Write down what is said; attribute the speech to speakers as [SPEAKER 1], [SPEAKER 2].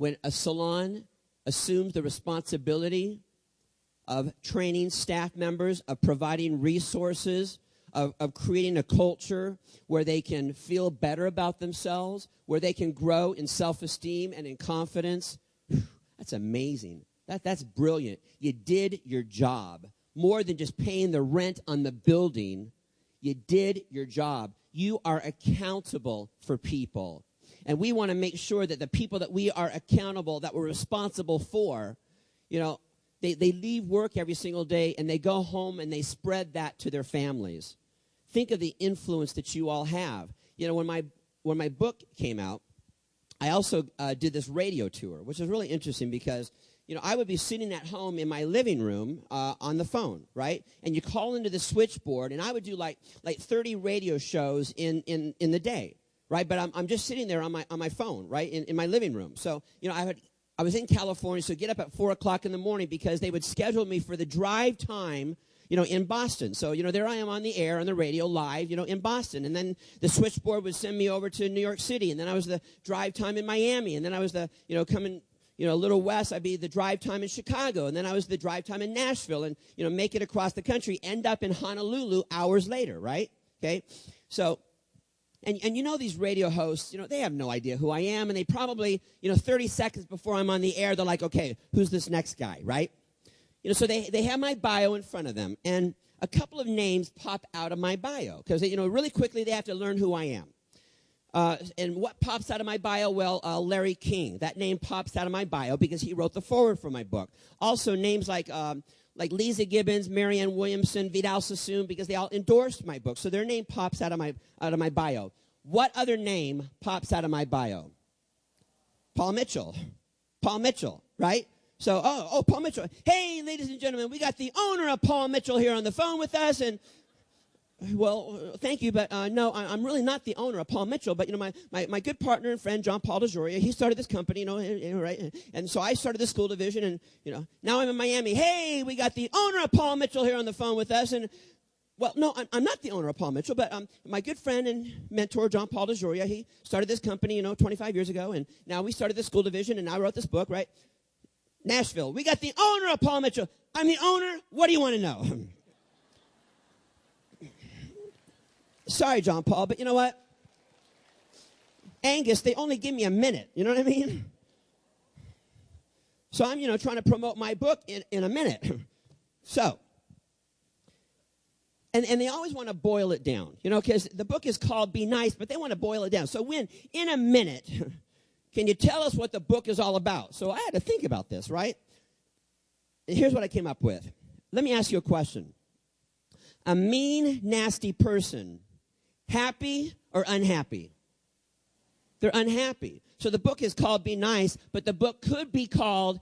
[SPEAKER 1] when a salon assumes the responsibility of training staff members, of providing resources, of creating a culture where they can feel better about themselves, where they can grow in self-esteem and in confidence. That's amazing. That's brilliant. You did your job. More than just paying the rent on the building, you did your job. You are accountable for people. And we want to make sure that the people that we are accountable, that we're responsible for, they leave work every single day and they go home and they spread that to their families. Think of the influence that you all have. When my book came out, I also did this radio tour, which is really interesting because, I would be sitting at home in my living room on the phone, right? And you call into the switchboard, and I would do like 30 radio shows in the day, right? But I'm just sitting there on my phone, right, in my living room. So, I was in California, so get up at 4 o'clock in the morning because they would schedule me for the drive time, in Boston. So, there I am on the air, on the radio, live, in Boston. And then the switchboard would send me over to New York City. And then I was the drive time in Miami. And then I was the, coming, a little west, I'd be the drive time in Chicago. And then I was the drive time in Nashville. And, make it across the country, end up in Honolulu hours later, right? Okay? So, and these radio hosts, they have no idea who I am. And they probably, 30 seconds before I'm on the air, they're like, okay, who's this next guy, right? So they have my bio in front of them, and a couple of names pop out of my bio because, really quickly they have to learn who I am. And what pops out of my bio? Well, Larry King. That name pops out of my bio because he wrote the foreword for my book. Also, names like Lisa Gibbons, Marianne Williamson, Vidal Sassoon, because they all endorsed my book. So their name pops out of my bio. What other name pops out of my bio? Paul Mitchell. Paul Mitchell, right? So, Paul Mitchell. Hey, ladies and gentlemen, we got the owner of Paul Mitchell here on the phone with us. And, well, thank you, but no, I'm really not the owner of Paul Mitchell. But, my good partner and friend, John Paul DeJoria, he started this company, right? And so I started the school division, and, now I'm in Miami. Hey, we got the owner of Paul Mitchell here on the phone with us. And, well, no, I'm not the owner of Paul Mitchell, but my good friend and mentor, John Paul DeJoria, he started this company, 25 years ago. And now we started the school division, and I wrote this book, right? Nashville. We got the owner of Paul Mitchell. I'm the owner. What do you want to know? Sorry, John Paul, but you know what? Angus, they only give me a minute. You know what I mean? So I'm, trying to promote my book in a minute. So, and they always want to boil it down, because the book is called Be Nice, but they want to boil it down. So Winn, in a minute, can you tell us what the book is all about? So I had to think about this, right? And here's what I came up with. Let me ask you a question. A mean, nasty person, happy or unhappy? They're unhappy. So the book is called Be Nice, but the book could be called